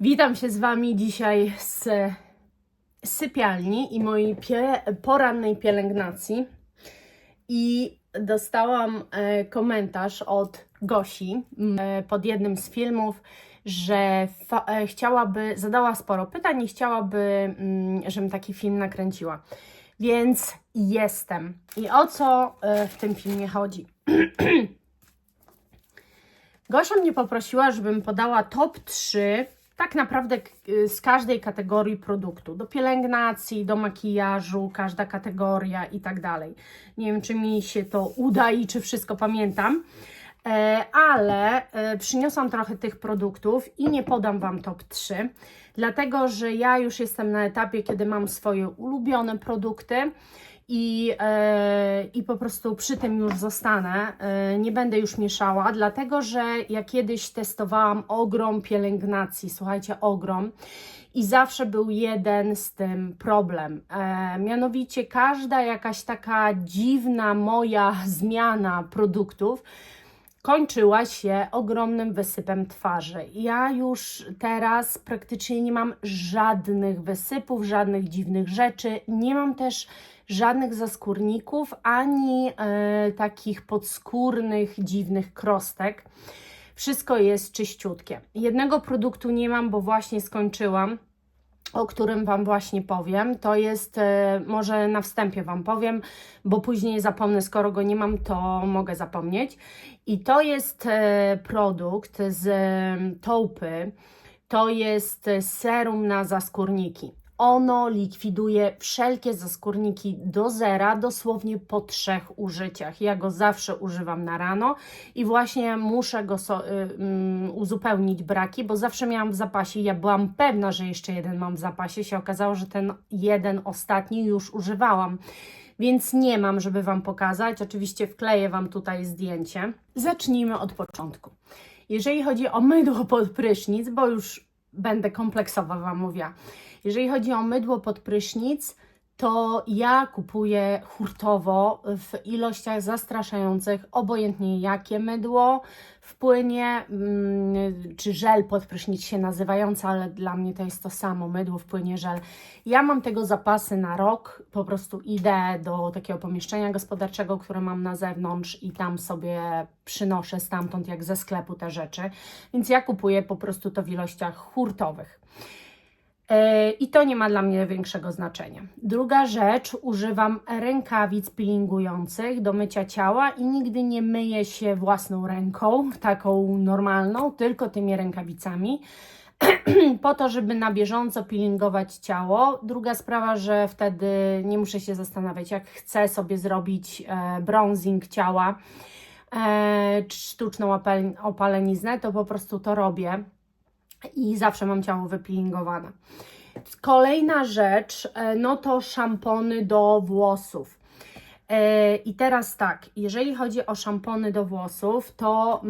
Witam się z Wami dzisiaj z sypialni i mojej porannej pielęgnacji. I dostałam komentarz od Gosi pod jednym z filmów, że zadała sporo pytań i chciałaby, żebym taki film nakręciła. Więc jestem. I o co w tym filmie chodzi? Gosia mnie poprosiła, żebym podała top 3 tak naprawdę z każdej kategorii produktu. Do pielęgnacji, do makijażu, każda kategoria i tak dalej. Nie wiem, czy mi się to uda i czy wszystko pamiętam, ale przyniosłam trochę tych produktów i nie podam Wam top 3, dlatego że ja już jestem na etapie, kiedy mam swoje ulubione produkty. I po prostu przy tym już zostanę, nie będę już mieszała, dlatego że ja kiedyś testowałam ogrom pielęgnacji, słuchajcie, ogrom, i zawsze był jeden z tym problem, mianowicie każda jakaś taka dziwna moja zmiana produktów kończyła się ogromnym wysypem twarzy. Ja już teraz praktycznie nie mam żadnych wysypów, żadnych dziwnych rzeczy, nie mam też żadnych zaskórników, ani takich podskórnych, dziwnych krostek. Wszystko jest czyściutkie. Jednego produktu nie mam, bo właśnie skończyłam, o którym Wam właśnie powiem. To jest, może na wstępie Wam powiem, bo później zapomnę, skoro go nie mam, to mogę zapomnieć. I to jest produkt z Taupy. To jest serum na zaskórniki. Ono likwiduje wszelkie zaskórniki do zera, dosłownie po 3 użyciach. Ja go zawsze używam na rano i właśnie muszę go uzupełnić braki, bo zawsze miałam w zapasie. Ja byłam pewna, że jeszcze jeden mam w zapasie. Się okazało, że ten jeden ostatni już używałam. Więc nie mam, żeby Wam pokazać. Oczywiście wkleję Wam tutaj zdjęcie. Zacznijmy od początku. Jeżeli chodzi o mydło pod prysznic, bo już będę kompleksowo Wam mówiła. Jeżeli chodzi o mydło pod prysznic, to ja kupuję hurtowo w ilościach zastraszających, obojętnie jakie mydło wpłynie, czy żel pod prysznic się nazywający, ale dla mnie to jest to samo, mydło wpłynie, żel. Ja mam tego zapasy na rok, po prostu idę do takiego pomieszczenia gospodarczego, które mam na zewnątrz i tam sobie przynoszę stamtąd jak ze sklepu te rzeczy, więc ja kupuję po prostu to w ilościach hurtowych. I to nie ma dla mnie większego znaczenia. Druga rzecz, używam rękawic peelingujących do mycia ciała i nigdy nie myję się własną ręką, taką normalną, tylko tymi rękawicami, po to, żeby na bieżąco peelingować ciało. Druga sprawa, że wtedy nie muszę się zastanawiać, jak chcę sobie zrobić bronzing ciała, sztuczną opaleniznę, to po prostu to robię. I zawsze mam ciało wypeelingowane. Kolejna rzecz, no to szampony do włosów. I teraz tak, jeżeli chodzi o szampony do włosów, to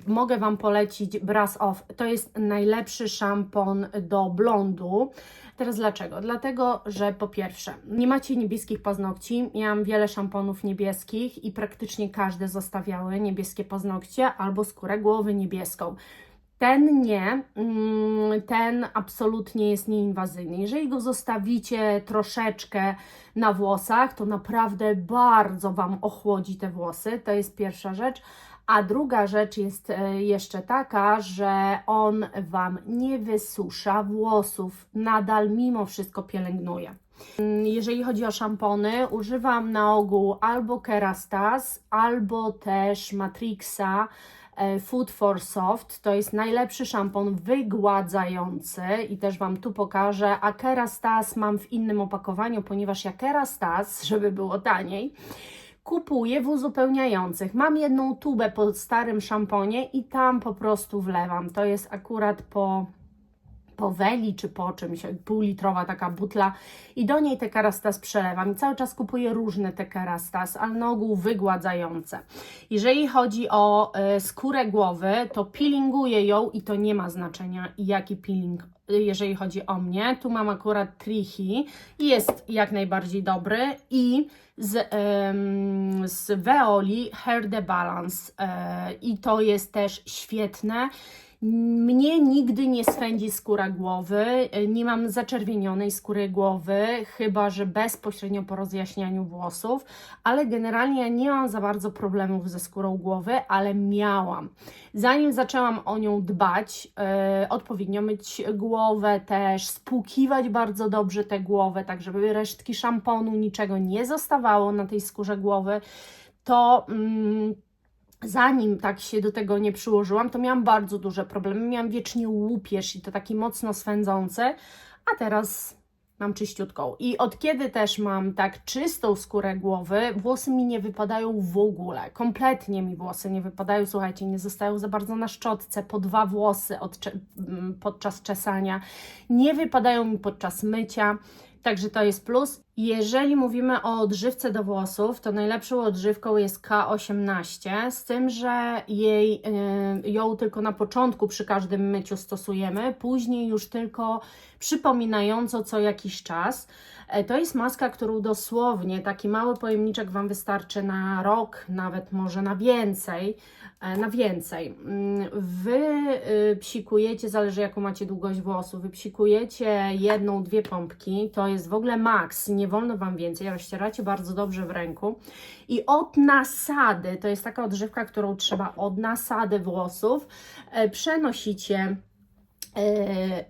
mogę Wam polecić Brush Off. To jest najlepszy szampon do blondu. Teraz dlaczego? Dlatego, że po pierwsze, nie macie niebieskich paznokci. Miałam wiele szamponów niebieskich i praktycznie każde zostawiały niebieskie paznokcie albo skórę głowy niebieską. Ten nie, ten absolutnie jest nieinwazyjny. Jeżeli go zostawicie troszeczkę na włosach, to naprawdę bardzo Wam ochłodzi te włosy. To jest pierwsza rzecz. A druga rzecz jest jeszcze taka, że on Wam nie wysusza włosów. Nadal mimo wszystko pielęgnuje. Jeżeli chodzi o szampony, używam na ogół albo Kerastase, albo też Matrixa Food for Soft. To jest najlepszy szampon wygładzający i też Wam tu pokażę, a Kerastase mam w innym opakowaniu, ponieważ ja Kerastase, żeby było taniej, kupuję w uzupełniających. Mam jedną tubę po starym szamponie i tam po prostu wlewam. To jest akurat po Weli czy po czymś, półlitrowa taka butla i do niej te Kerastase przelewam i cały czas kupuję różne te Kerastase, ale na ogół wygładzające. Jeżeli chodzi o skórę głowy, to peelinguję ją i to nie ma znaczenia jaki peeling, jeżeli chodzi o mnie. Tu mam akurat Trihi i jest jak najbardziej dobry i z Veoli Hair The Balance i to jest też świetne. Mnie nigdy nie swędzi skóra głowy, nie mam zaczerwienionej skóry głowy, chyba że bezpośrednio po rozjaśnianiu włosów, ale generalnie ja nie mam za bardzo problemów ze skórą głowy, ale miałam. Zanim zaczęłam o nią dbać, odpowiednio myć głowę też, spłukiwać bardzo dobrze tę głowę, tak żeby resztki szamponu, niczego nie zostawało na tej skórze głowy, to zanim tak się do tego nie przyłożyłam, to miałam bardzo duże problemy. Miałam wiecznie łupież i to taki mocno swędzący, a teraz mam czyściutką. I od kiedy też mam tak czystą skórę głowy, włosy mi nie wypadają w ogóle. Kompletnie mi włosy nie wypadają. Słuchajcie, nie zostają za bardzo na szczotce, po 2 włosy podczas czesania. Nie wypadają mi podczas mycia. Także to jest plus. Jeżeli mówimy o odżywce do włosów, to najlepszą odżywką jest K18, z tym, że ją tylko na początku przy każdym myciu stosujemy, później już tylko przypominająco co jakiś czas. To jest maska, którą dosłownie taki mały pojemniczek Wam wystarczy na rok, nawet może na więcej. Wy psikujecie, zależy jaką macie długość włosów, wy psikujecie 1-2 pompki, to jest w ogóle maks, nie wolno Wam więcej, rozcieracie bardzo dobrze w ręku i od nasady, to jest taka odżywka, którą trzeba od nasady włosów, przenosicie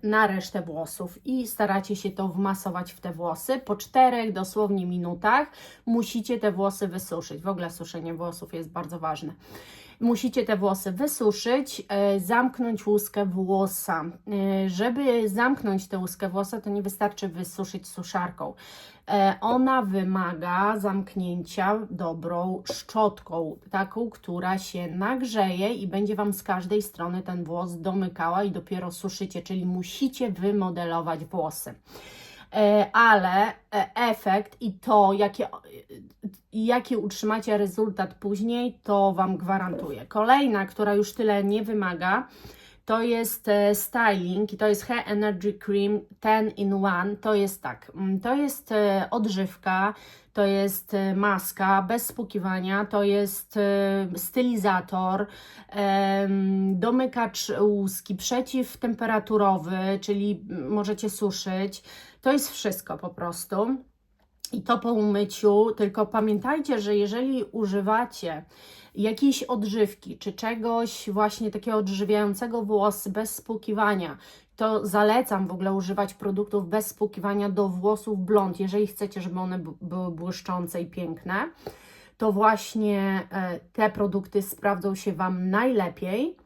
na resztę włosów i staracie się to wmasować w te włosy. Po 4 dosłownie minutach musicie te włosy wysuszyć. W ogóle suszenie włosów jest bardzo ważne. Musicie te włosy wysuszyć, zamknąć łuskę włosa. Żeby zamknąć tę łuskę włosa, to nie wystarczy wysuszyć suszarką. Ona wymaga zamknięcia dobrą szczotką, taką, która się nagrzeje i będzie Wam z każdej strony ten włos domykała i dopiero suszycie, czyli musicie wymodelować włosy. Ale efekt i to, jaki utrzymacie rezultat później, to Wam gwarantuję. Kolejna, która już tyle nie wymaga, to jest styling i to jest Hair Energy Cream 10 in 1. To jest tak, to jest odżywka, to jest maska bez spłukiwania, to jest stylizator, domykacz łuski, przeciwtemperaturowy, czyli możecie suszyć. To jest wszystko po prostu. I to po umyciu, tylko pamiętajcie, że jeżeli używacie jakiejś odżywki, czy czegoś właśnie takiego odżywiającego włosy bez spłukiwania, to zalecam w ogóle używać produktów bez spłukiwania do włosów blond, jeżeli chcecie, żeby one były błyszczące i piękne, to właśnie te produkty sprawdzą się Wam najlepiej.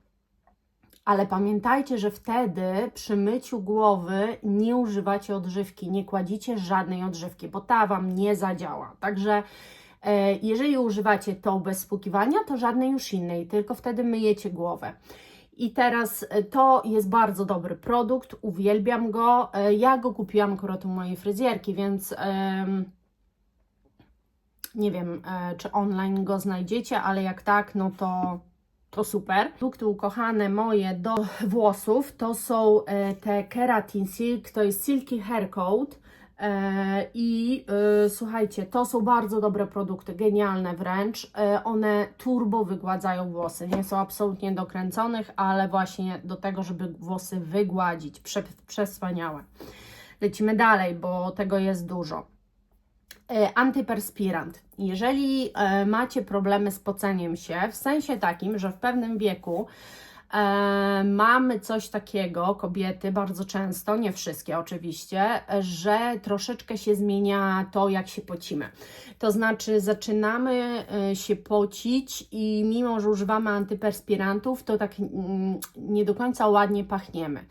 Ale pamiętajcie, że wtedy przy myciu głowy nie używacie odżywki, nie kładzicie żadnej odżywki, bo ta Wam nie zadziała. Także jeżeli używacie tą bez spłukiwania, to żadnej już innej, tylko wtedy myjecie głowę. I teraz to jest bardzo dobry produkt, uwielbiam go. Ja go kupiłam akurat u mojej fryzjerki, więc nie wiem, czy online go znajdziecie, ale jak tak, no to super. Produkty ukochane moje do włosów to są te Keratin Silk, to jest Silky Hair Coat i słuchajcie, to są bardzo dobre produkty, genialne wręcz. One turbo wygładzają włosy, nie są absolutnie do kręconych, ale właśnie do tego, żeby włosy wygładzić, przesłaniałe. Lecimy dalej, bo tego jest dużo. Antyperspirant. Jeżeli macie problemy z poceniem się, w sensie takim, że w pewnym wieku mamy coś takiego, kobiety bardzo często, nie wszystkie oczywiście, że troszeczkę się zmienia to, jak się pocimy. To znaczy zaczynamy się pocić i mimo, że używamy antyperspirantów, to tak nie do końca ładnie pachniemy.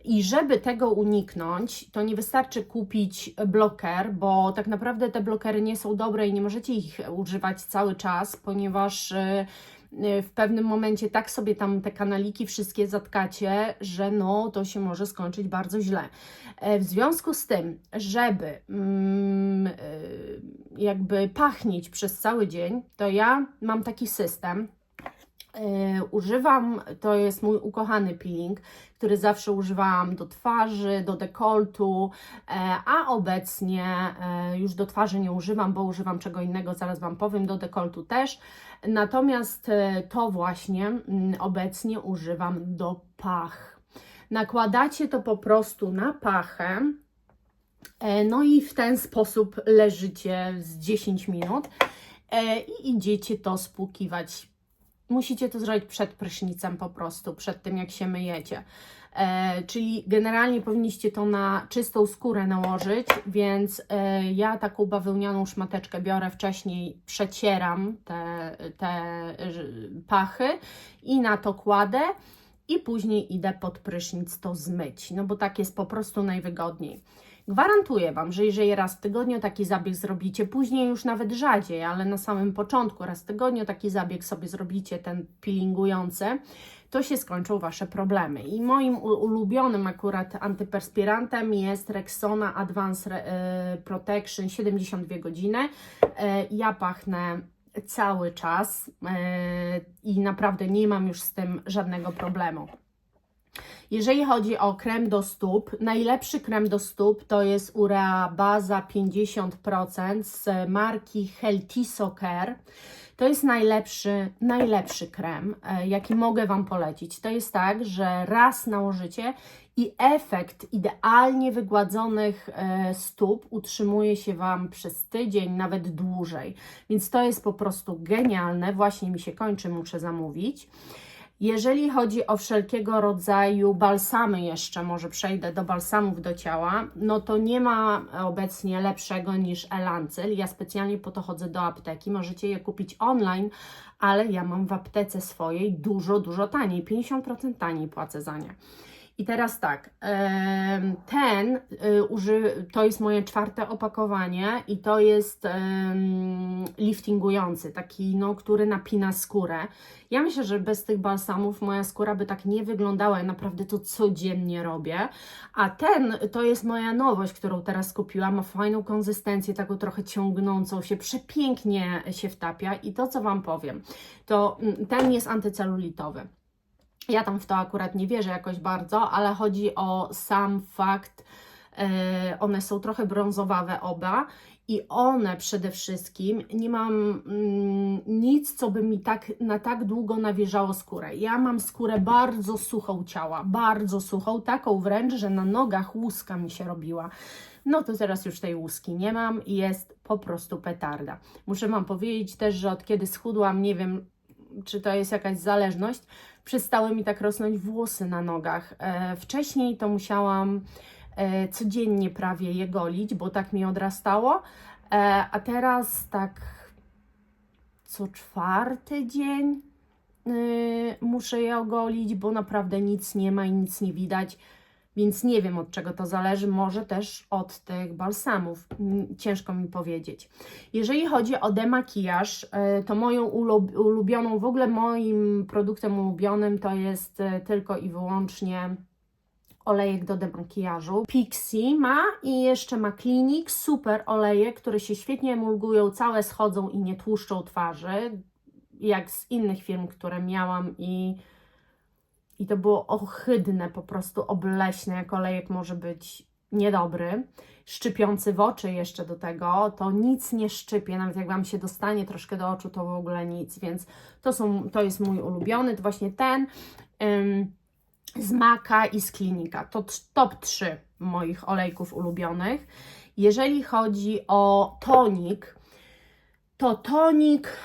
I żeby tego uniknąć, to nie wystarczy kupić bloker, bo tak naprawdę te blokery nie są dobre i nie możecie ich używać cały czas, ponieważ w pewnym momencie tak sobie tam te kanaliki wszystkie zatkacie, że no to się może skończyć bardzo źle. W związku z tym, żeby jakby pachnieć przez cały dzień, to ja mam taki system, Używam, to jest mój ukochany peeling, który zawsze używałam do twarzy, do dekoltu, a obecnie już do twarzy nie używam, bo używam czego innego, zaraz Wam powiem, do dekoltu też. Natomiast to właśnie obecnie używam do pach. Nakładacie to po prostu na pachę, no i w ten sposób leżycie z 10 minut i idziecie to spłukiwać. Musicie to zrobić przed prysznicem po prostu, przed tym jak się myjecie. Czyli generalnie powinniście to na czystą skórę nałożyć, więc ja taką bawełnianą szmateczkę biorę wcześniej, przecieram te pachy i na to kładę i później idę pod prysznic to zmyć, no bo tak jest po prostu najwygodniej. Gwarantuję Wam, że jeżeli raz w tygodniu taki zabieg zrobicie, później już nawet rzadziej, ale na samym początku raz w tygodniu taki zabieg sobie zrobicie, ten peelingujący, to się skończą Wasze problemy. I moim ulubionym akurat antyperspirantem jest Rexona Advanced Protection 72 godziny. Ja pachnę cały czas i naprawdę nie mam już z tym żadnego problemu. Jeżeli chodzi o krem do stóp, najlepszy krem do stóp to jest Urea Baza 50% z marki Healthiso Care. To jest najlepszy krem, jaki mogę Wam polecić. To jest tak, że raz nałożycie i efekt idealnie wygładzonych stóp utrzymuje się Wam przez tydzień, nawet dłużej. Więc to jest po prostu genialne. Właśnie mi się kończy, muszę zamówić. Jeżeli chodzi o wszelkiego rodzaju balsamy jeszcze, może przejdę do balsamów do ciała, no to nie ma obecnie lepszego niż Elancyl. Ja specjalnie po to chodzę do apteki, możecie je kupić online, ale ja mam w aptece swojej dużo taniej, 50% taniej płacę za nie. I teraz tak, to jest moje 4. opakowanie i to jest liftingujący, taki, no, który napina skórę. Ja myślę, że bez tych balsamów moja skóra by tak nie wyglądała, ja naprawdę to codziennie robię, a ten to jest moja nowość, którą teraz kupiłam, ma fajną konsystencję, taką trochę ciągnącą się, przepięknie się wtapia i to, co Wam powiem, to ten jest antycelulitowy. Ja tam w to akurat nie wierzę jakoś bardzo, ale chodzi o sam fakt, one są trochę brązowawe oba i one przede wszystkim, nie mam nic, co by mi na tak długo nawilżało skórę. Ja mam skórę bardzo suchą ciała, bardzo suchą, taką wręcz, że na nogach łuska mi się robiła. No to teraz już tej łuski nie mam i jest po prostu petarda. Muszę Wam powiedzieć też, że od kiedy schudłam, nie wiem, czy to jest jakaś zależność, przestały mi tak rosnąć włosy na nogach. Wcześniej to musiałam codziennie prawie je golić, bo tak mi odrastało, a teraz tak co 4. dzień muszę je ogolić, bo naprawdę nic nie ma i nic nie widać, więc nie wiem, od czego to zależy, może też od tych balsamów, ciężko mi powiedzieć. Jeżeli chodzi o demakijaż, to moją ulubioną, w ogóle moim produktem ulubionym to jest tylko i wyłącznie olejek do demakijażu. Pixi ma i jeszcze ma Clinique, super oleje, które się świetnie emulgują, całe schodzą i nie tłuszczą twarzy, jak z innych firm, które miałam i to było ohydne, po prostu obleśne, jak olejek może być niedobry. Szczypiący w oczy jeszcze do tego, to nic nie szczypie, nawet jak Wam się dostanie troszkę do oczu, to w ogóle nic, więc to jest mój ulubiony, to właśnie ten z Maka i z Klinika. To top 3 moich olejków ulubionych. Jeżeli chodzi o tonik, to tonik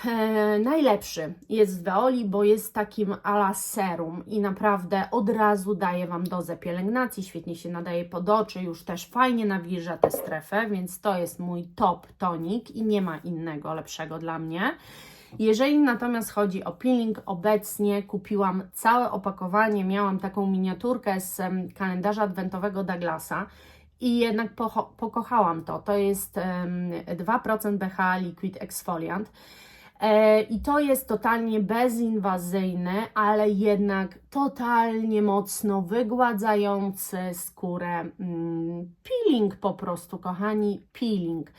najlepszy jest z Veoli, bo jest takim a la serum i naprawdę od razu daje Wam dozę pielęgnacji, świetnie się nadaje pod oczy, już też fajnie nawilża tę strefę, więc to jest mój top tonik i nie ma innego lepszego dla mnie. Jeżeli natomiast chodzi o peeling, obecnie kupiłam całe opakowanie, miałam taką miniaturkę z kalendarza adwentowego Douglasa i jednak pokochałam to. To jest 2% BHA Liquid Exfoliant i to jest totalnie bezinwazyjny, ale jednak totalnie mocno wygładzający skórę peeling po prostu, kochani, peeling.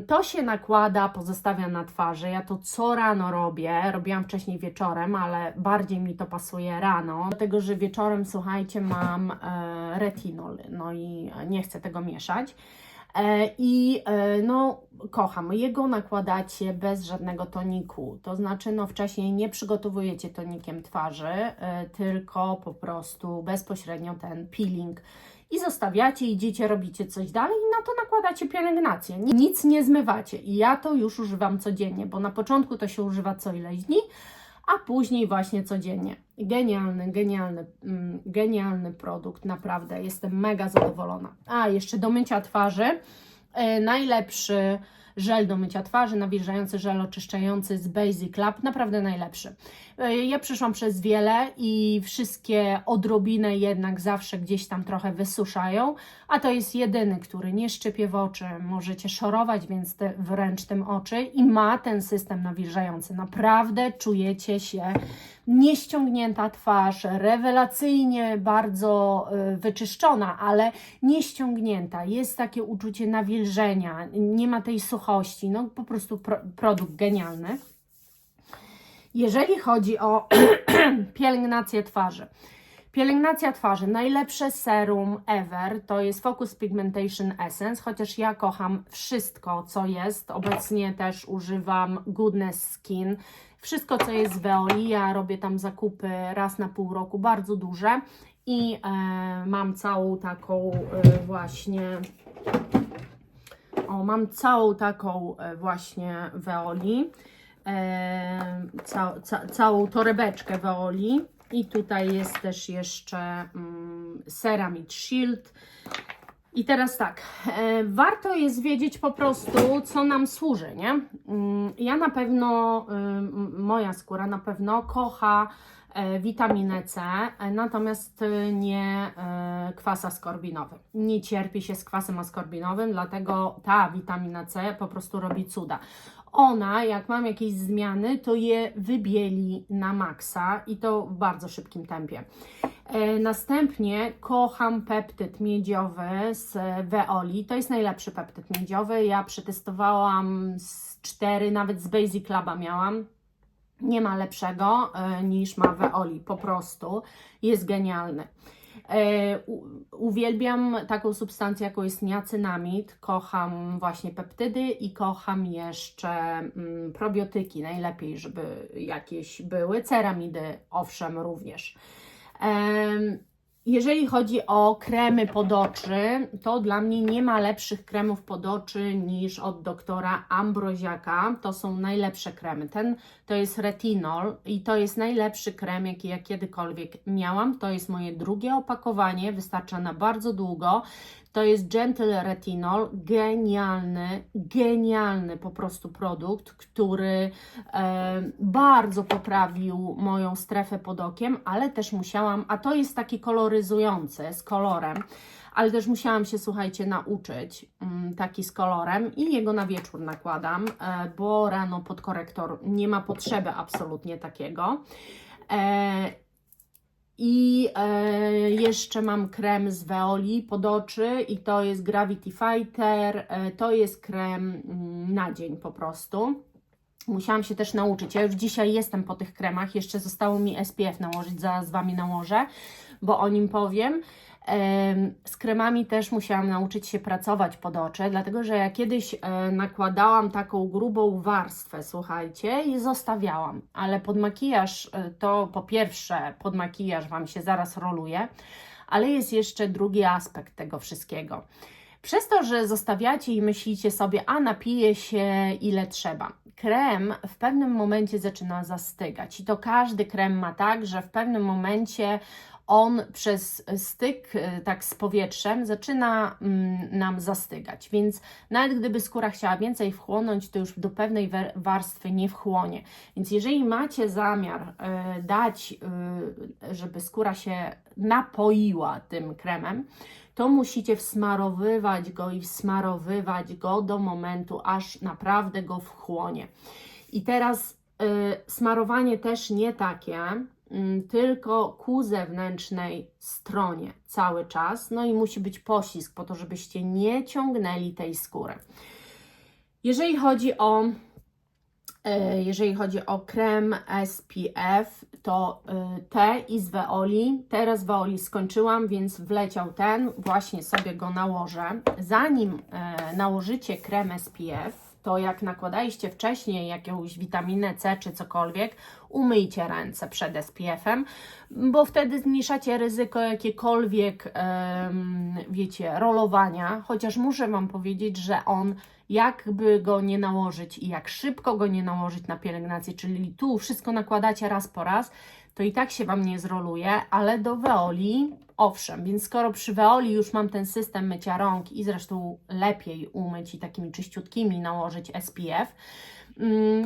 To się nakłada, pozostawia na twarzy. Ja to co rano robię. Robiłam wcześniej wieczorem, ale bardziej mi to pasuje rano. Dlatego, że wieczorem, słuchajcie, mam retinol. No i nie chcę tego mieszać. No, kocham. Jego nakładacie bez żadnego toniku. To znaczy, no wcześniej nie przygotowujecie tonikiem twarzy, tylko po prostu bezpośrednio ten peeling. I zostawiacie, idziecie, robicie coś dalej i na to nakładacie pielęgnację. Nic nie zmywacie. I ja to już używam codziennie, bo na początku to się używa co ileś dni, a później właśnie codziennie. Genialny produkt, naprawdę. Jestem mega zadowolona. A, jeszcze do mycia twarzy. Najlepszy żel do mycia twarzy, nawilżający żel oczyszczający z Basic Lab, naprawdę najlepszy. Ja przeszłam przez wiele i wszystkie odrobinę jednak zawsze gdzieś tam trochę wysuszają, a to jest jedyny, który nie szczypie w oczy, możecie szorować więc wręcz tym oczy i ma ten system nawilżający. Naprawdę czujecie się nieściągnięta twarz, rewelacyjnie bardzo wyczyszczona, ale nieściągnięta. Jest takie uczucie nawilżenia, nie ma tej suchości, no po prostu produkt genialny. Jeżeli chodzi o pielęgnację twarzy. Pielęgnacja twarzy, najlepsze serum ever, to jest Focus Pigmentation Essence, chociaż ja kocham wszystko, co jest. Obecnie też używam Goodness Skin. Wszystko, co jest z Veoli, ja robię tam zakupy raz na pół roku, bardzo duże. I mam całą taką mam całą taką właśnie Veoli. Całą torebeczkę Veoli i tutaj jest też jeszcze Ceramide Shield. I teraz tak, warto jest wiedzieć po prostu, co nam służy, nie? Ja na pewno, moja skóra na pewno kocha witaminę C, natomiast nie kwas askorbinowy. Nie cierpi się z kwasem askorbinowym, dlatego ta witamina C po prostu robi cuda. Ona, jak mam jakieś zmiany, to je wybieli na maksa i to w bardzo szybkim tempie. Następnie kocham peptyd miedziowy z Veoli. To jest najlepszy peptyd miedziowy. Ja przetestowałam z 4, nawet z Basic Laba miałam. Nie ma lepszego niż ma Veoli, po prostu jest genialny. Uwielbiam taką substancję, jaką jest niacynamid, kocham właśnie peptydy i kocham jeszcze probiotyki, najlepiej, żeby jakieś były, ceramidy, owszem, również. Jeżeli chodzi o kremy pod oczy, to dla mnie nie ma lepszych kremów pod oczy niż od doktora Ambroziaka. To są najlepsze kremy. Ten to jest retinol i to jest najlepszy krem, jaki ja kiedykolwiek miałam. To jest moje drugie opakowanie, wystarcza na bardzo długo. To jest Gentle Retinol, genialny po prostu produkt, który bardzo poprawił moją strefę pod okiem, ale też musiałam, a to jest taki koloryzujący z kolorem, ale też musiałam się, słuchajcie, nauczyć taki z kolorem i jego na wieczór nakładam, bo rano pod korektor nie ma potrzeby absolutnie takiego. I jeszcze mam krem z Veoli pod oczy i to jest Gravity Fighter, to jest krem na dzień po prostu. Musiałam się też nauczyć, ja już dzisiaj jestem po tych kremach, jeszcze zostało mi SPF nałożyć, zaraz Wami nałożę, bo o nim powiem. Z kremami też musiałam nauczyć się pracować pod oczy, dlatego że ja kiedyś nakładałam taką grubą warstwę, słuchajcie, i zostawiałam, ale pod makijaż to po pierwsze pod makijaż Wam się zaraz roluje, ale jest jeszcze drugi aspekt tego wszystkiego. Przez to, że zostawiacie i myślicie sobie, a napiję się ile trzeba. Krem w pewnym momencie zaczyna zastygać i to każdy krem ma tak, że w pewnym momencie on przez styk tak z powietrzem zaczyna nam zastygać, więc nawet gdyby skóra chciała więcej wchłonąć, to już do pewnej warstwy nie wchłonie. Więc jeżeli macie zamiar dać, żeby skóra się napoiła tym kremem, to musicie wsmarowywać go do momentu, aż naprawdę go wchłonie. I teraz smarowanie też nie takie, tylko ku zewnętrznej stronie cały czas. No i musi być poślizg po to, żebyście nie ciągnęli tej skóry. Jeżeli chodzi o krem SPF, to te i z Veoli. Teraz Veoli skończyłam, więc wleciał ten. Właśnie sobie go nałożę. Zanim nałożycie krem SPF, to jak nakładaliście wcześniej jakąś witaminę C czy cokolwiek, umyjcie ręce przed SPF-em, bo wtedy zmniejszacie ryzyko jakiekolwiek, wiecie, rolowania. Chociaż muszę Wam powiedzieć, że on, jakby go nie nałożyć i jak szybko go nie nałożyć na pielęgnację, czyli tu wszystko nakładacie raz po raz, to i tak się Wam nie zroluje, ale do Veoli owszem, więc skoro przy Veoli już mam ten system mycia rąk i zresztą lepiej umyć i takimi czyściutkimi nałożyć SPF,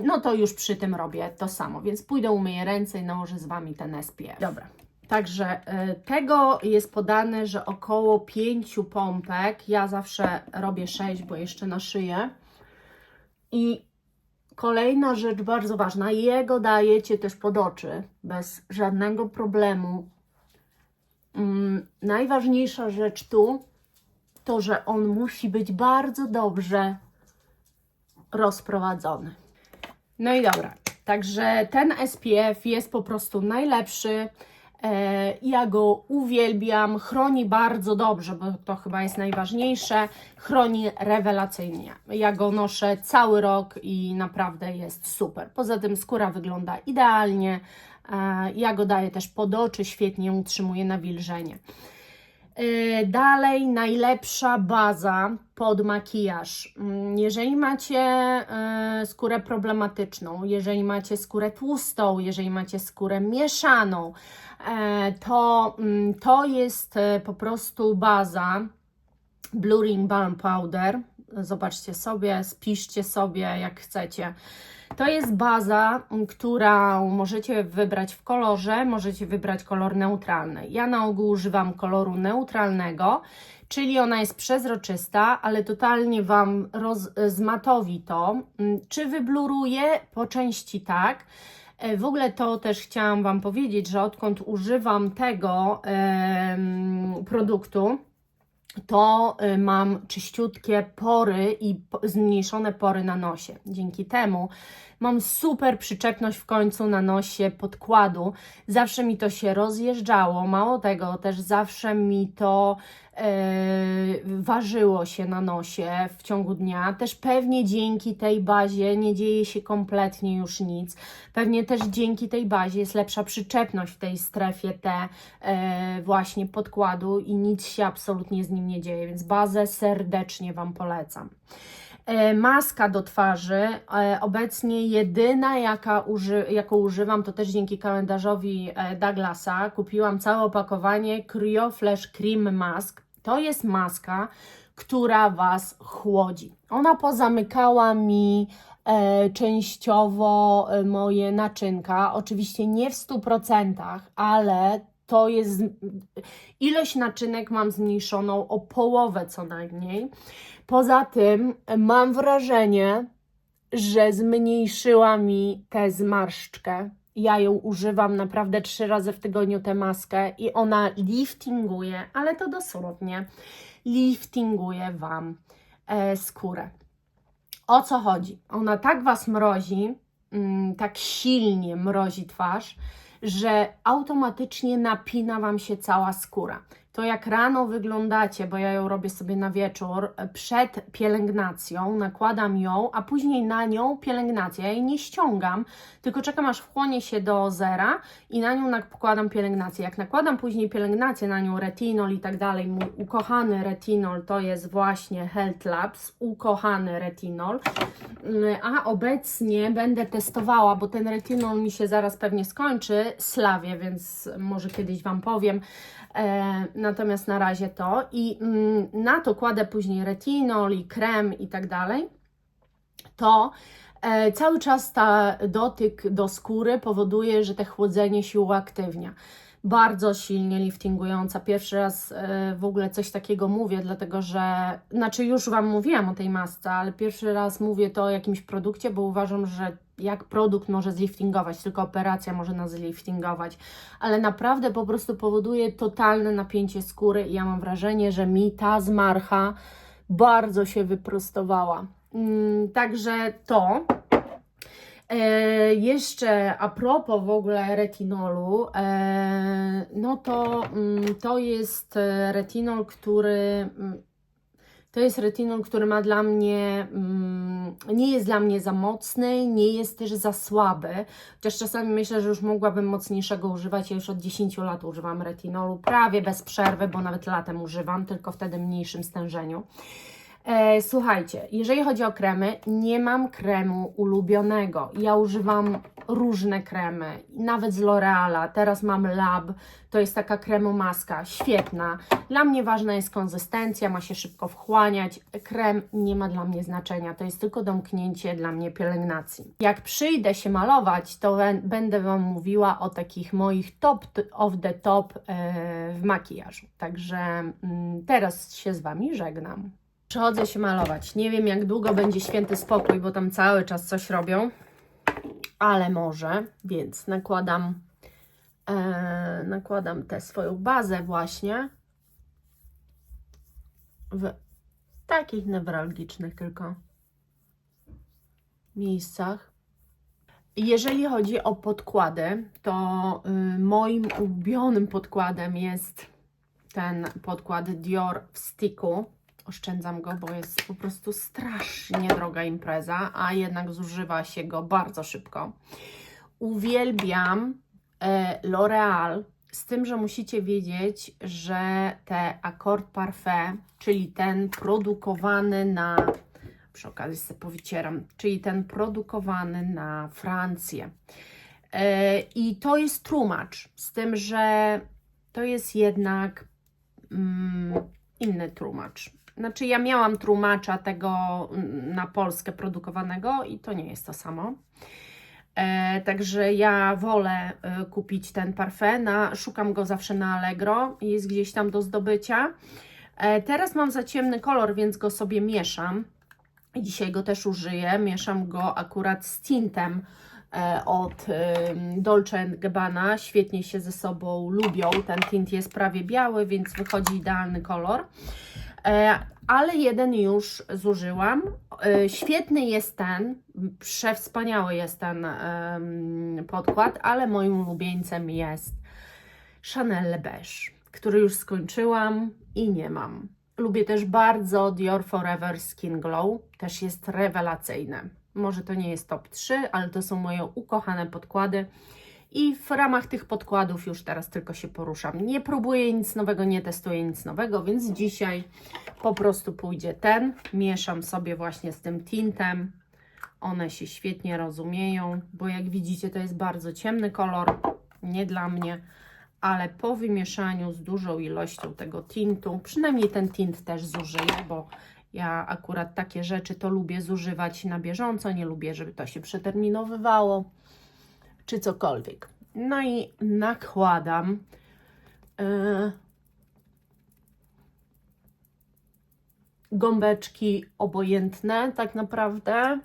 no to już przy tym robię to samo, więc pójdę umyję ręce i nałożę z Wami ten SPF. Dobra. Także tego jest podane, że około 5 pompek. Ja zawsze robię 6, bo jeszcze na szyję. I kolejna rzecz bardzo ważna, jego dajecie też pod oczy, bez żadnego problemu. Najważniejsza rzecz tu, to że on musi być bardzo dobrze rozprowadzony. No i dobra, także ten SPF jest po prostu najlepszy. Ja go uwielbiam, chroni bardzo dobrze, bo to chyba jest najważniejsze, chroni rewelacyjnie. Ja go noszę cały rok i naprawdę jest super. Poza tym skóra wygląda idealnie, ja go daję też pod oczy, świetnie utrzymuję nawilżenie. Dalej, najlepsza baza pod makijaż. Jeżeli macie skórę problematyczną, jeżeli macie skórę tłustą, jeżeli macie skórę mieszaną, to jest po prostu baza Blurring Balm Powder. Zobaczcie sobie, spiszcie sobie jak chcecie. To jest baza, którą możecie wybrać w kolorze, możecie wybrać kolor neutralny. Ja na ogół używam koloru neutralnego, czyli ona jest przezroczysta, ale totalnie Wam zmatowi to. Czy wybluruje? Po części tak. W ogóle to też chciałam Wam powiedzieć, że odkąd używam tego produktu, to mam czyściutkie pory i zmniejszone pory na nosie. Dzięki temu mam super przyczepność w końcu na nosie podkładu. Zawsze mi to się rozjeżdżało, mało tego, też zawsze mi to ważyło się na nosie w ciągu dnia. Też pewnie dzięki tej bazie nie dzieje się kompletnie już nic. Pewnie też dzięki tej bazie jest lepsza przyczepność w tej strefie właśnie podkładu i nic się absolutnie z nim nie dzieje, więc bazę serdecznie Wam polecam. Maska do twarzy, obecnie jedyna jaką używam, to też dzięki kalendarzowi Douglasa. Kupiłam całe opakowanie Cryo Flash Cream Mask. To jest maska, która Was chłodzi. Ona pozamykała mi częściowo moje naczynka, oczywiście nie w 100%, ale to jest ilość naczynek mam zmniejszoną o połowę co najmniej. Poza tym mam wrażenie, że zmniejszyła mi tę zmarszczkę. Ja ją używam naprawdę 3 razy w tygodniu tę maskę i ona liftinguje, ale to dosłownie liftinguje Wam skórę. O co chodzi? Ona tak Was mrozi, tak silnie mrozi twarz, że automatycznie napina Wam się cała skóra. To jak rano wyglądacie, bo ja ją robię sobie na wieczór, przed pielęgnacją, nakładam ją, a później na nią pielęgnację. Ja jej nie ściągam, tylko czekam aż wchłonie się do zera i na nią nakładam pielęgnację. Jak nakładam później pielęgnację na nią, retinol i tak dalej, mój ukochany retinol to jest właśnie Health Labs, ukochany retinol, a obecnie będę testowała, bo ten retinol mi się zaraz pewnie skończy, Slawie, więc może kiedyś Wam powiem. Natomiast na razie to i na to kładę później retinol i krem i tak dalej, to cały czas ta dotyk do skóry powoduje, że te chłodzenie się uaktywnia. Bardzo silnie liftingująca. Pierwszy raz w ogóle coś takiego mówię, dlatego że, znaczy już Wam mówiłam o tej masce, ale pierwszy raz mówię to o jakimś produkcie, bo uważam, że jak produkt może zliftingować, tylko operacja może nas zliftingować, ale naprawdę po prostu powoduje totalne napięcie skóry i ja mam wrażenie, że mi ta zmarcha bardzo się wyprostowała. Także to. Jeszcze a propos w ogóle retinolu, no to jest retinol, który ma dla mnie, nie jest dla mnie za mocny, nie jest też za słaby, chociaż czasami myślę, że już mogłabym mocniejszego używać. Ja już od 10 lat używam retinolu, prawie bez przerwy, bo nawet latem używam, tylko wtedy w mniejszym stężeniu. Słuchajcie, jeżeli chodzi o kremy, nie mam kremu ulubionego. Ja używam różne kremy, nawet z L'Oreala. Teraz mam Lab, to jest taka kremomaska, świetna. Dla mnie ważna jest konsystencja, ma się szybko wchłaniać. Krem nie ma dla mnie znaczenia, to jest tylko domknięcie dla mnie pielęgnacji. Jak przyjdę się malować, to będę Wam mówiła o takich moich top of the top w makijażu. Także teraz się z Wami żegnam. Przychodzę się malować. Nie wiem, jak długo będzie święty spokój, bo tam cały czas coś robią, ale może, więc nakładam tę swoją bazę właśnie w takich newralgicznych tylko miejscach. Jeżeli chodzi o podkłady, to moim ulubionym podkładem jest ten podkład Dior w sticku. Oszczędzam go, bo jest po prostu strasznie droga impreza, a jednak zużywa się go bardzo szybko. Uwielbiam L'Oreal, z tym, że musicie wiedzieć, że te Accord Parfait, czyli ten produkowany na, przy okazji sobie powycieram, czyli ten produkowany na Francję. I to jest tłumacz, z tym, że to jest jednak inny tłumacz. Znaczy ja miałam tłumacza tego na Polskę produkowanego i to nie jest to samo. Także ja wolę kupić ten parfum. Szukam go zawsze na Allegro, jest gdzieś tam do zdobycia. Teraz mam za ciemny kolor, więc go sobie mieszam. Dzisiaj go też użyję. Mieszam go akurat z tintem od Dolce & Gabbana. Świetnie się ze sobą lubią. Ten tint jest prawie biały, więc wychodzi idealny kolor. Ale jeden już zużyłam. Świetny jest ten, przewspaniały jest ten podkład, ale moim ulubieńcem jest Chanel Le Beige, który już skończyłam i nie mam. Lubię też bardzo Dior Forever Skin Glow, też jest rewelacyjne. Może to nie jest top 3, ale to są moje ukochane podkłady. I w ramach tych podkładów już teraz tylko się poruszam. Nie próbuję nic nowego, nie testuję nic nowego, więc dzisiaj po prostu pójdzie ten. Mieszam sobie właśnie z tym tintem. One się świetnie rozumieją, bo jak widzicie to jest bardzo ciemny kolor, nie dla mnie, ale po wymieszaniu z dużą ilością tego tintu, przynajmniej ten tint też zużyję, bo ja akurat takie rzeczy to lubię zużywać na bieżąco, nie lubię, żeby to się przeterminowywało czy cokolwiek. No i nakładam gąbeczki obojętne tak naprawdę.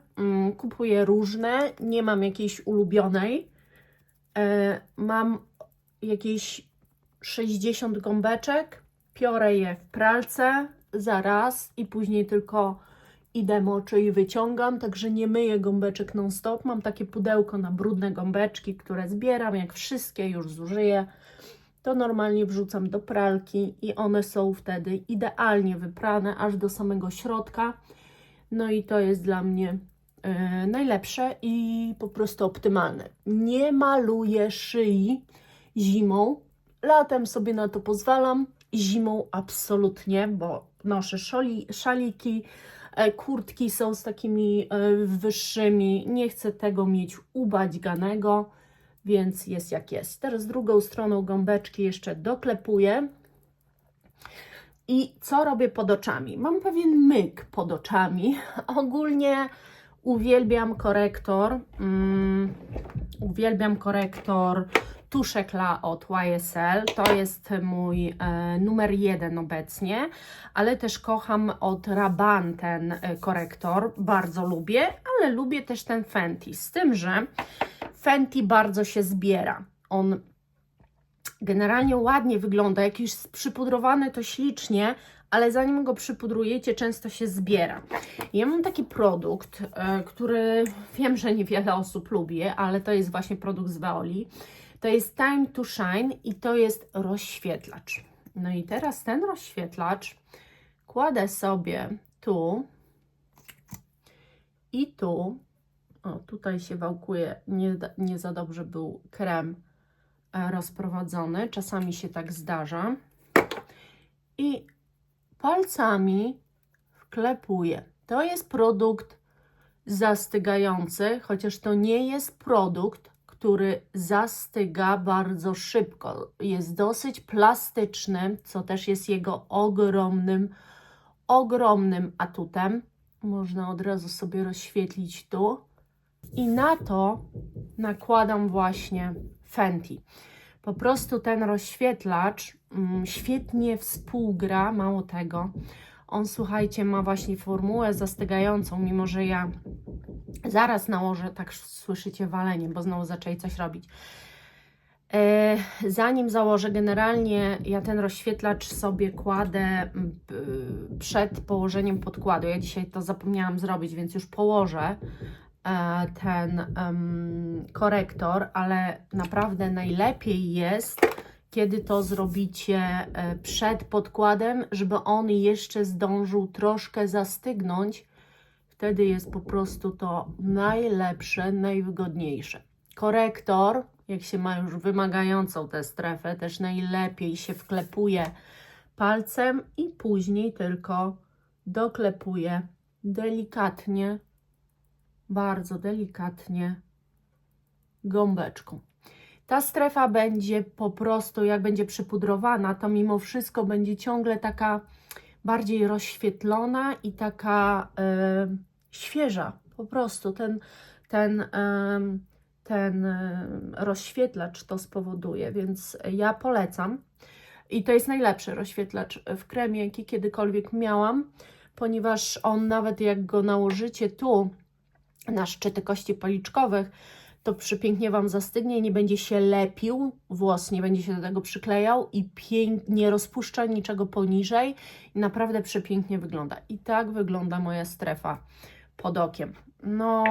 Kupuję różne, nie mam jakiejś ulubionej. Mam jakieś 60 gąbeczek, piorę je w pralce zaraz i później tylko idę moczę i wyciągam, także nie myję gąbeczek non stop. Mam takie pudełko na brudne gąbeczki, które zbieram, jak wszystkie już zużyję, to normalnie wrzucam do pralki i one są wtedy idealnie wyprane aż do samego środka. No i to jest dla mnie najlepsze i po prostu optymalne. Nie maluję szyi zimą, latem sobie na to pozwalam, zimą absolutnie, bo noszę szaliki, kurtki są z takimi wyższymi, nie chcę tego mieć ubaćganego, więc jest jak jest. Teraz drugą stroną gąbeczki jeszcze doklepuję. I co robię pod oczami? Mam pewien myk pod oczami. Ogólnie uwielbiam korektor. Uwielbiam korektor Touche Eclat od YSL. To jest mój numer 1 obecnie, ale też kocham od Rabanne ten korektor. Bardzo lubię, ale lubię też ten Fenty. Z tym, że Fenty bardzo się zbiera. On Generalnie ładnie wygląda, jak już jest przypudrowany to ślicznie, ale zanim go przypudrujecie, często się zbiera. Ja mam taki produkt, który wiem, że niewiele osób lubi, ale to jest właśnie produkt z Veoli. To jest Time to Shine i to jest rozświetlacz. No i teraz ten rozświetlacz kładę sobie tu i tu. O, tutaj się wałkuje, nie za dobrze był krem rozprowadzony. Czasami się tak zdarza. I palcami wklepuję. To jest produkt zastygający, chociaż to nie jest produkt, który zastyga bardzo szybko. Jest dosyć plastyczny, co też jest jego ogromnym atutem. Można od razu sobie rozświetlić tu. I na to nakładam właśnie Fenty. Po prostu ten rozświetlacz świetnie współgra, mało tego. On, słuchajcie, ma właśnie formułę zastygającą, mimo że ja zaraz nałożę, tak słyszycie walenie, bo znowu zaczęli coś robić. Zanim założę, generalnie ja ten rozświetlacz sobie kładę przed położeniem podkładu. Ja dzisiaj to zapomniałam zrobić, więc już położę ten korektor, ale naprawdę najlepiej jest, kiedy to zrobicie przed podkładem, żeby on jeszcze zdążył troszkę zastygnąć. Wtedy jest po prostu to najlepsze, najwygodniejsze. Korektor, jak się ma już wymagającą tę strefę, też najlepiej się wklepuje palcem i później tylko doklepuje delikatnie, bardzo delikatnie gąbeczką. Ta strefa będzie po prostu, jak będzie przypudrowana, to mimo wszystko będzie ciągle taka bardziej rozświetlona i taka świeża. Po prostu ten rozświetlacz to spowoduje, więc ja polecam. I to jest najlepszy rozświetlacz w kremie, jaki kiedykolwiek miałam, ponieważ on nawet jak go nałożycie tu na szczyty kości policzkowych, to przepięknie Wam zastygnie, nie będzie się lepił, włos nie będzie się do tego przyklejał i nie rozpuszcza niczego poniżej i naprawdę przepięknie wygląda. I tak wygląda moja strefa pod okiem. No,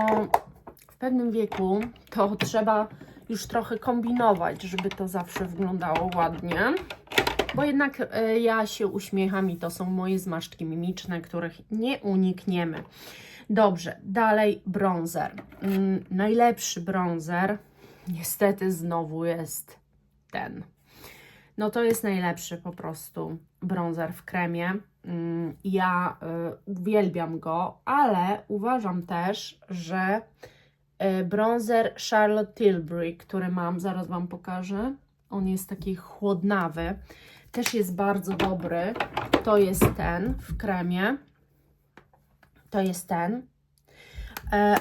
w pewnym wieku to trzeba już trochę kombinować, żeby to zawsze wyglądało ładnie, bo jednak ja się uśmiecham i to są moje zmarszczki mimiczne, których nie unikniemy. Dobrze, dalej bronzer. Najlepszy bronzer niestety znowu jest ten. No to jest najlepszy po prostu bronzer w kremie. Ja uwielbiam go, ale uważam też, że bronzer Charlotte Tilbury, który mam, zaraz Wam pokażę. On jest taki chłodnawy. Też jest bardzo dobry. To jest ten w kremie. To jest ten.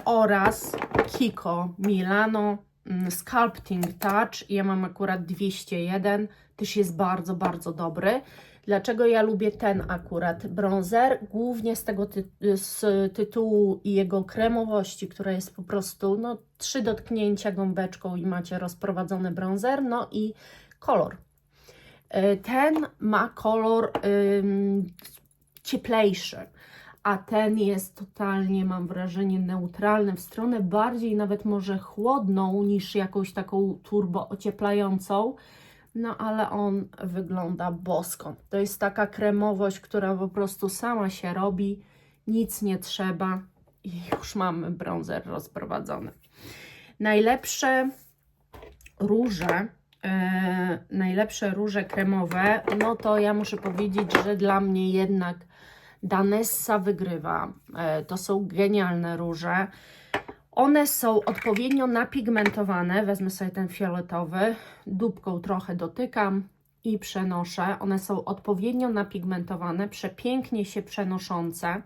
Oraz Kiko Milano Sculpting Touch. Ja mam akurat 201. Też jest bardzo, bardzo dobry. Dlaczego ja lubię ten akurat bronzer? Głównie z tego tytułu i jego kremowości, która jest po prostu, no, 3 dotknięcia gąbeczką i macie rozprowadzony bronzer, no i kolor. Ten ma kolor cieplejszy, a ten jest totalnie, mam wrażenie, neutralny, w stronę bardziej nawet może chłodną niż jakąś taką turbo ocieplającą. No ale on wygląda bosko. To jest taka kremowość, która po prostu sama się robi, nic nie trzeba i już mamy bronzer rozprowadzony. Najlepsze róże kremowe, no to ja muszę powiedzieć, że dla mnie jednak Danessa wygrywa. To są genialne róże. One są odpowiednio napigmentowane. Wezmę sobie ten fioletowy, dupką trochę dotykam i przenoszę. One są odpowiednio napigmentowane, przepięknie się przenoszące.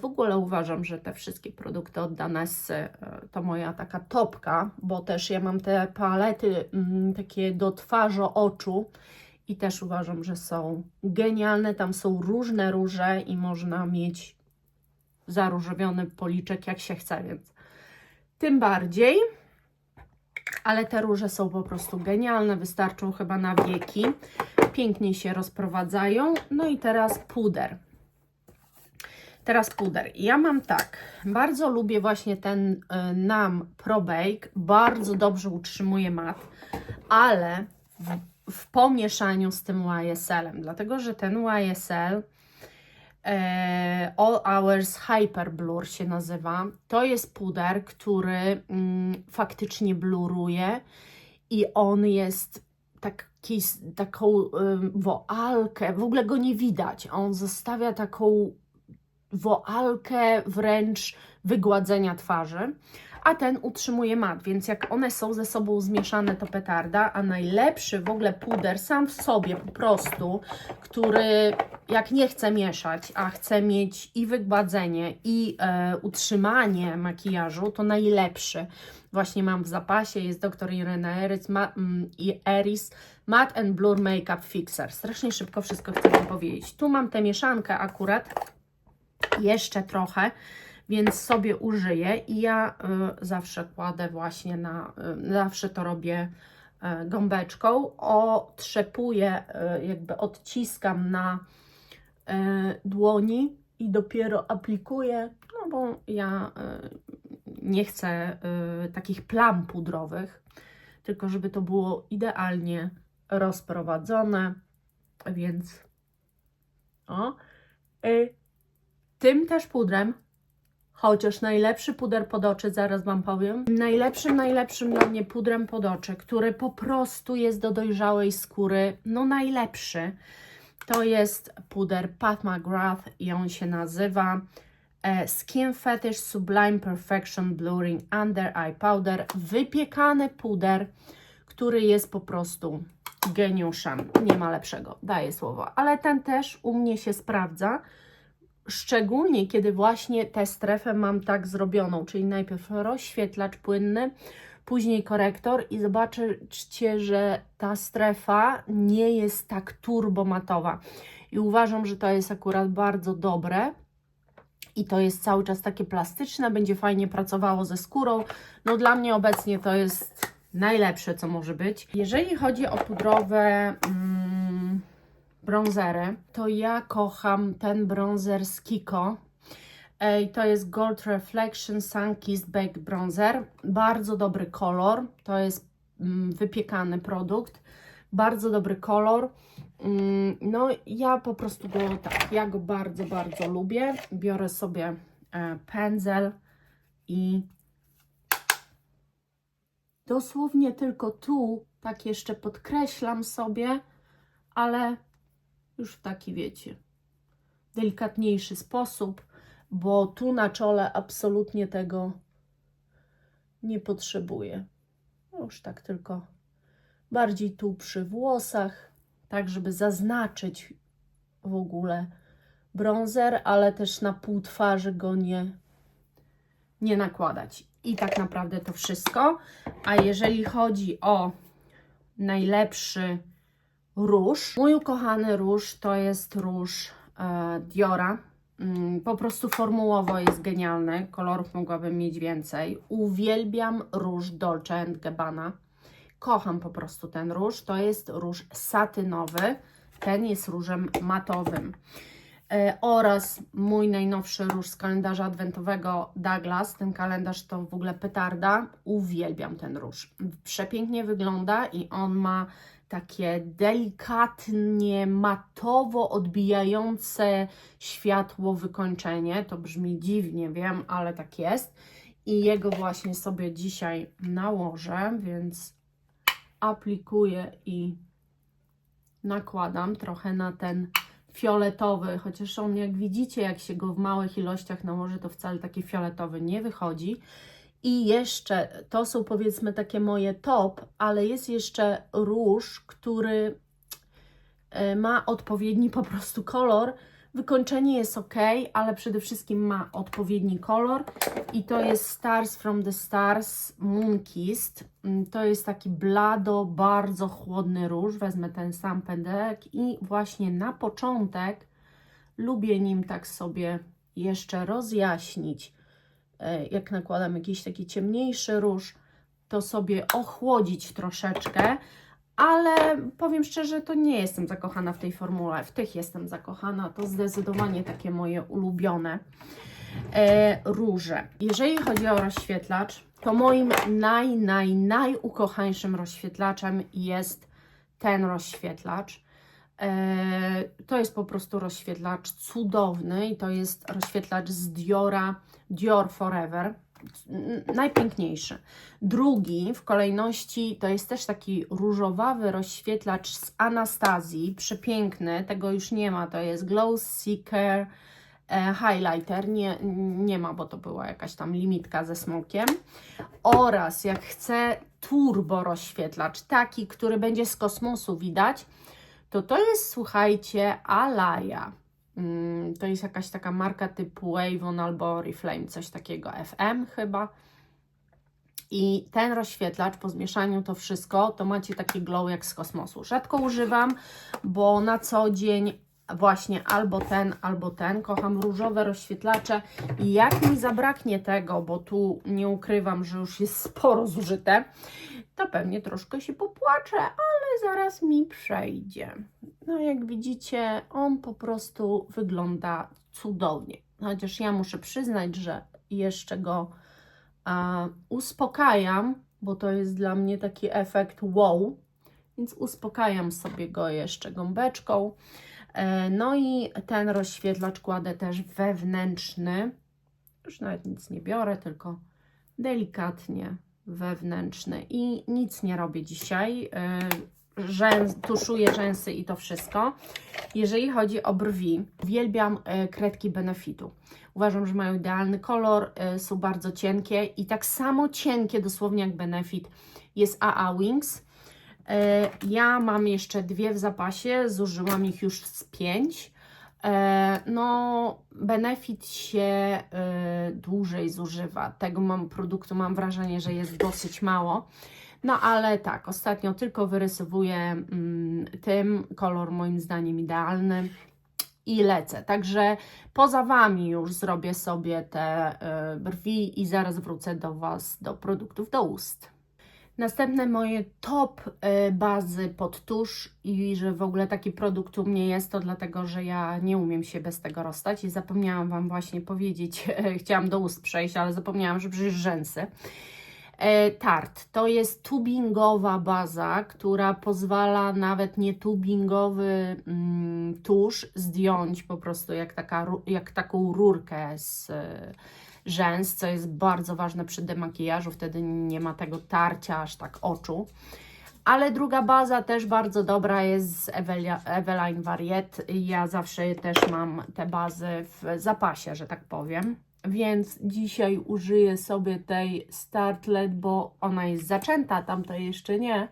W ogóle uważam, że te wszystkie produkty od Danessy to moja taka topka, bo też ja mam te palety takie do twarzy, oczu i też uważam, że są genialne. Tam są różne róże i można mieć zaróżowiony policzek jak się chce, więc tym bardziej. ale te róże są po prostu genialne, wystarczą chyba na wieki. Pięknie się rozprowadzają. No i teraz puder. Ja mam tak, bardzo lubię właśnie ten NAM Pro Bake, bardzo dobrze utrzymuje mat, ale w pomieszaniu z tym YSL-em, dlatego że ten YSL All Hours Hyper Blur się nazywa. To jest puder, który faktycznie bluruje i on jest taką woalkę, w ogóle go nie widać. On zostawia taką woalkę wręcz wygładzenia twarzy, a ten utrzymuje mat, więc jak one są ze sobą zmieszane, to petarda, a najlepszy w ogóle puder sam w sobie po prostu, który jak nie chce mieszać, a chce mieć i wygładzenie, i utrzymanie makijażu, to najlepszy właśnie mam w zapasie, jest Dr. Irena Eris Matte and Blur Makeup Fixer. Strasznie szybko wszystko chcę Wam powiedzieć. Tu mam tę mieszankę akurat, jeszcze trochę, więc sobie użyję i ja zawsze kładę właśnie zawsze to robię gąbeczką, otrzepuję, jakby odciskam na dłoni i dopiero aplikuję, no bo ja nie chcę takich plam pudrowych, tylko żeby to było idealnie rozprowadzone, więc tym też pudrem, chociaż najlepszy puder pod oczy, zaraz Wam powiem, najlepszym dla mnie pudrem pod oczy, który po prostu jest do dojrzałej skóry, no najlepszy, to jest puder Pat McGrath i on się nazywa Skin Fetish Sublime Perfection Blurring Under Eye Powder. Wypiekany puder, który jest po prostu geniuszem. Nie ma lepszego, daję słowo. Ale ten też u mnie się sprawdza. Szczególnie kiedy właśnie tę strefę mam tak zrobioną, czyli najpierw rozświetlacz płynny, później korektor i zobaczycie, że ta strefa nie jest tak turbomatowa. I uważam, że to jest akurat bardzo dobre i to jest cały czas takie plastyczne, będzie fajnie pracowało ze skórą. No dla mnie obecnie to jest najlepsze, co może być. Jeżeli chodzi o pudrowe bronzery, to ja kocham ten bronzer z Kiko. I to jest Gold Reflection Sun Kissed Baked Bronzer. Bardzo dobry kolor. To jest wypiekany produkt. Bardzo dobry kolor. No ja po prostu ja go bardzo, bardzo lubię. Biorę sobie pędzel i dosłownie tylko tu tak jeszcze podkreślam sobie, ale już w taki, wiecie, delikatniejszy sposób, bo tu na czole absolutnie tego nie potrzebuję. Już tak tylko bardziej tu przy włosach, tak żeby zaznaczyć w ogóle bronzer, ale też na pół twarzy go nie nakładać. I tak naprawdę to wszystko. A jeżeli chodzi o najlepszy róż, mój ukochany róż to jest róż Diora. Po prostu formułowo jest genialny, kolorów mogłabym mieć więcej. Uwielbiam róż Dolce & Gabbana. Kocham po prostu ten róż. To jest róż satynowy, ten jest różem matowym. Oraz mój najnowszy róż z kalendarza adwentowego Douglas. Ten kalendarz to w ogóle petarda. Uwielbiam ten róż. Przepięknie wygląda i on ma takie delikatnie matowo odbijające światło wykończenie. To brzmi dziwnie, wiem, ale tak jest. I jego właśnie sobie dzisiaj nałożę, więc aplikuję i nakładam trochę na ten fioletowy, chociaż on, jak widzicie, jak się go w małych ilościach nałoży, to wcale taki fioletowy nie wychodzi. I jeszcze, to są powiedzmy takie moje top, ale jest jeszcze róż, który ma odpowiedni po prostu kolor. Wykończenie jest ok, ale przede wszystkim ma odpowiedni kolor i to jest Stars from the Stars Moon Kissed. To jest taki blado, bardzo chłodny róż. Wezmę ten sam pędzelek i właśnie na początek lubię nim tak sobie jeszcze rozjaśnić. Jak nakładam jakiś taki ciemniejszy róż, to sobie ochłodzić troszeczkę, ale powiem szczerze, to nie jestem zakochana w tej formule. W tych jestem zakochana, to zdecydowanie takie moje ulubione róże. Jeżeli chodzi o rozświetlacz, to moim najukochańszym rozświetlaczem jest ten rozświetlacz. To jest po prostu rozświetlacz cudowny i to jest rozświetlacz z Diora, Dior Forever. Najpiękniejszy. Drugi w kolejności to jest też taki różowawy rozświetlacz z Anastazji, przepiękny, tego już nie ma, to jest Glow Seeker Highlighter, nie ma, bo to była jakaś tam limitka ze smokiem. Oraz jak chcę turbo rozświetlacz, taki, który będzie z kosmosu widać, to jest, słuchajcie, Alaya. To jest jakaś taka marka typu Avon albo Oriflame, coś takiego, FM chyba. I ten rozświetlacz, po zmieszaniu to wszystko, to macie taki glow jak z kosmosu. Rzadko używam, bo na co dzień właśnie albo ten. Kocham różowe rozświetlacze i jak mi zabraknie tego, bo tu nie ukrywam, że już jest sporo zużyte, to pewnie troszkę się popłaczę, ale zaraz mi przejdzie. No jak widzicie, on po prostu wygląda cudownie. Chociaż ja muszę przyznać, że jeszcze go uspokajam, bo to jest dla mnie taki efekt wow, więc uspokajam sobie go jeszcze gąbeczką. No i ten rozświetlacz kładę też wewnętrzny. Już nawet nic nie biorę, tylko delikatnie wewnętrzny i nic nie robię dzisiaj. Tuszuję rzęsy i to wszystko. Jeżeli chodzi o brwi, uwielbiam kredki Benefitu. Uważam, że mają idealny kolor, są bardzo cienkie i tak samo cienkie dosłownie jak Benefit jest AA Wings. Ja mam jeszcze 2 w zapasie, zużyłam ich już z 5. No, Benefit się dłużej zużywa. Tego produktu mam wrażenie, że jest dosyć mało. No ale tak, ostatnio tylko wyrysowuję tym, kolor moim zdaniem idealny i lecę. Także poza Wami już zrobię sobie te brwi i zaraz wrócę do Was, do produktów do ust. Następne moje top bazy pod tusz i że w ogóle taki produkt u mnie jest, to dlatego, że ja nie umiem się bez tego rozstać i zapomniałam Wam właśnie powiedzieć, chciałam do ust przejść, ale zapomniałam, że przecież rzęsy. Tarte to jest tubingowa baza, która pozwala nawet nietubingowy tusz zdjąć po prostu jak taką rurkę z rzęs, co jest bardzo ważne przy demakijażu, wtedy nie ma tego tarcia aż tak oczu. Ale druga baza też bardzo dobra jest z Eveline Variet. Ja zawsze też mam te bazy w zapasie, że tak powiem. Więc dzisiaj użyję sobie tej Startlet, bo ona jest zaczęta, tamta jeszcze nie.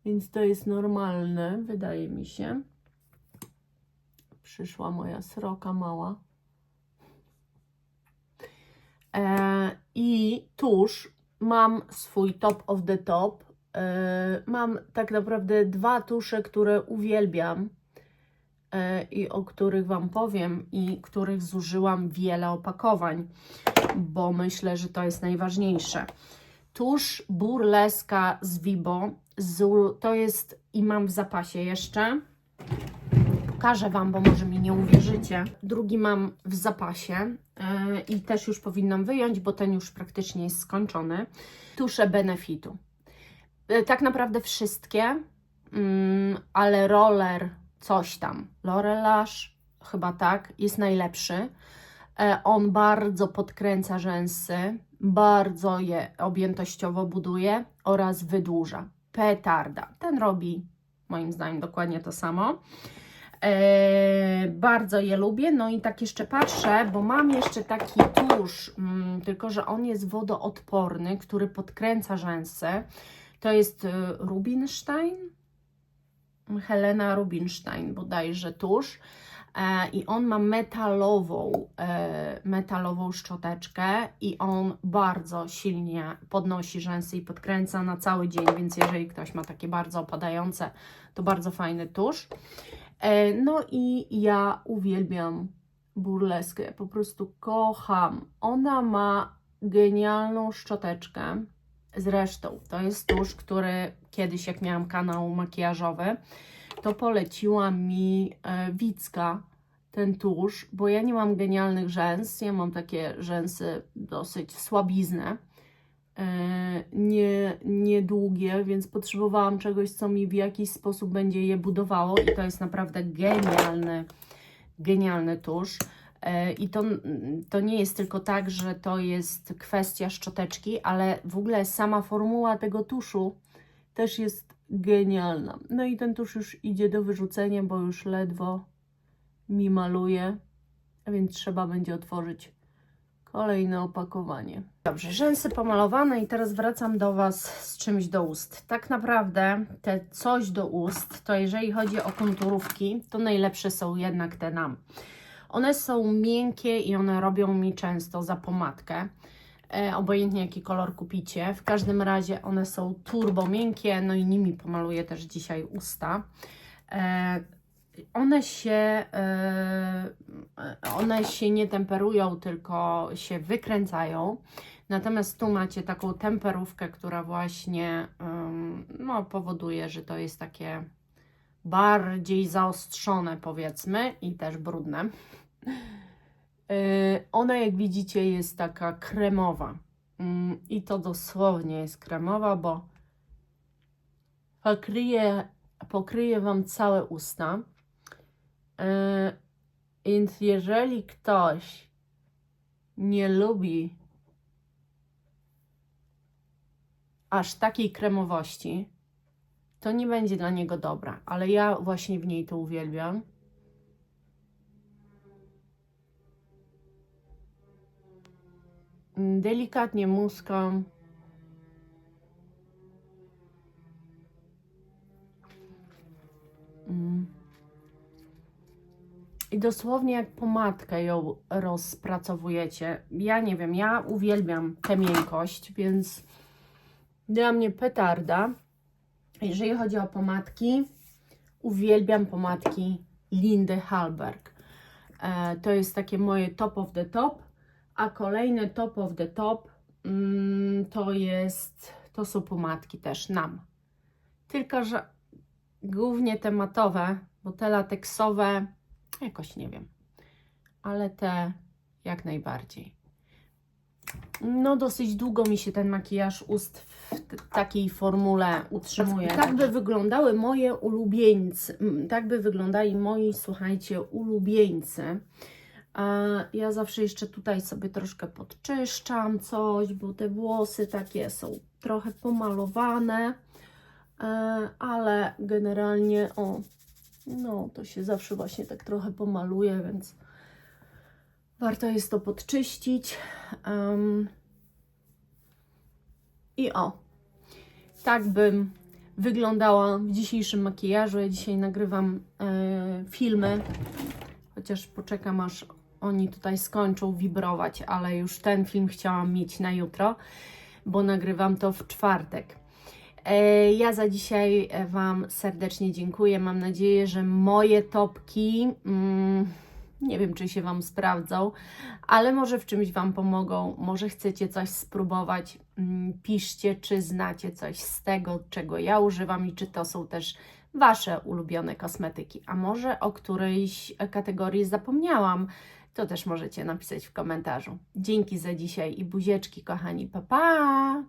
Więc to jest normalne, wydaje mi się. Przyszła moja sroka mała. I tusz, mam swój top of the top. Mam tak naprawdę 2 tusze, które uwielbiam i o których Wam powiem i których zużyłam wiele opakowań, bo myślę, że to jest najważniejsze. Tusz Burleska z Vibo, to jest i mam w zapasie jeszcze. Pokażę Wam, bo może mi nie uwierzycie. Drugi mam w zapasie i też już powinnam wyjąć, bo ten już praktycznie jest skończony. Tusze Benefitu. Tak naprawdę wszystkie, ale roller coś tam, Lash, chyba tak, jest najlepszy. On bardzo podkręca rzęsy, bardzo je objętościowo buduje oraz wydłuża. Petarda. Ten robi moim zdaniem dokładnie to samo. Bardzo je lubię, no i tak jeszcze patrzę, bo mam jeszcze taki tusz, tylko że on jest wodoodporny, który podkręca rzęsy. To jest Rubinstein, Helena Rubinstein bodajże tusz i on ma metalową szczoteczkę i on bardzo silnie podnosi rzęsy i podkręca na cały dzień, więc jeżeli ktoś ma takie bardzo opadające, to bardzo fajny tusz. No i ja uwielbiam Burleskę, po prostu kocham. Ona ma genialną szczoteczkę, Zresztą to jest tusz, który kiedyś, jak miałam kanał makijażowy, to poleciła mi Wicka ten tusz, bo ja nie mam genialnych rzęs, ja mam takie rzęsy dosyć słabizne, niedługie, więc potrzebowałam czegoś, co mi w jakiś sposób będzie je budowało i to jest naprawdę genialny tusz. I to nie jest tylko tak, że to jest kwestia szczoteczki, ale w ogóle sama formuła tego tuszu też jest genialna. No i ten tusz już idzie do wyrzucenia, bo już ledwo mi maluje, a więc trzeba będzie otworzyć kolejne opakowanie. Dobrze, rzęsy pomalowane i teraz wracam do Was z czymś do ust. Tak naprawdę te coś do ust, to jeżeli chodzi o konturówki, to najlepsze są jednak te NAM. One są miękkie i one robią mi często za pomadkę. Obojętnie jaki kolor kupicie. W każdym razie one są turbo miękkie, no i nimi pomaluję też dzisiaj usta. One się nie temperują, tylko się wykręcają. Natomiast tu macie taką temperówkę, która właśnie no, powoduje, że to jest takie bardziej zaostrzone, powiedzmy, i też brudne. Ona, jak widzicie, jest taka kremowa. I to dosłownie jest kremowa, bo pokryje Wam całe usta. Więc jeżeli ktoś nie lubi aż takiej kremowości, to nie będzie dla niego dobra, ale ja właśnie w niej to uwielbiam. Delikatnie muskam. I dosłownie jak pomadkę ją rozpracowujecie. Ja nie wiem, ja uwielbiam tę miękkość, więc dla mnie petarda. Jeżeli chodzi o pomadki, uwielbiam pomadki Lindy Hallberg. To jest takie moje top of the top, a kolejne top of the top to są pomadki też NAM. Tylko że głównie te matowe, bo te lateksowe jakoś nie wiem, ale te jak najbardziej. No dosyć długo mi się ten makijaż ust w takiej formule utrzymuje. Tak by wyglądały moje ulubieńcy. Tak by wyglądali moi, słuchajcie, ulubieńcy. Ja zawsze jeszcze tutaj sobie troszkę podczyszczam coś, bo te włosy takie są trochę pomalowane, ale generalnie no to się zawsze właśnie tak trochę pomaluje, więc warto jest to podczyścić. I tak bym wyglądała w dzisiejszym makijażu. Ja dzisiaj nagrywam filmy, chociaż poczekam, aż oni tutaj skończą wibrować, ale już ten film chciałam mieć na jutro, bo nagrywam to w czwartek. Ja za dzisiaj Wam serdecznie dziękuję. Mam nadzieję, że moje topki, nie wiem, czy się Wam sprawdzą, ale może w czymś Wam pomogą, może chcecie coś spróbować. Piszcie, czy znacie coś z tego, czego ja używam i czy to są też Wasze ulubione kosmetyki. A może o którejś kategorii zapomniałam, to też możecie napisać w komentarzu. Dzięki za dzisiaj i buzieczki, kochani. Pa, pa!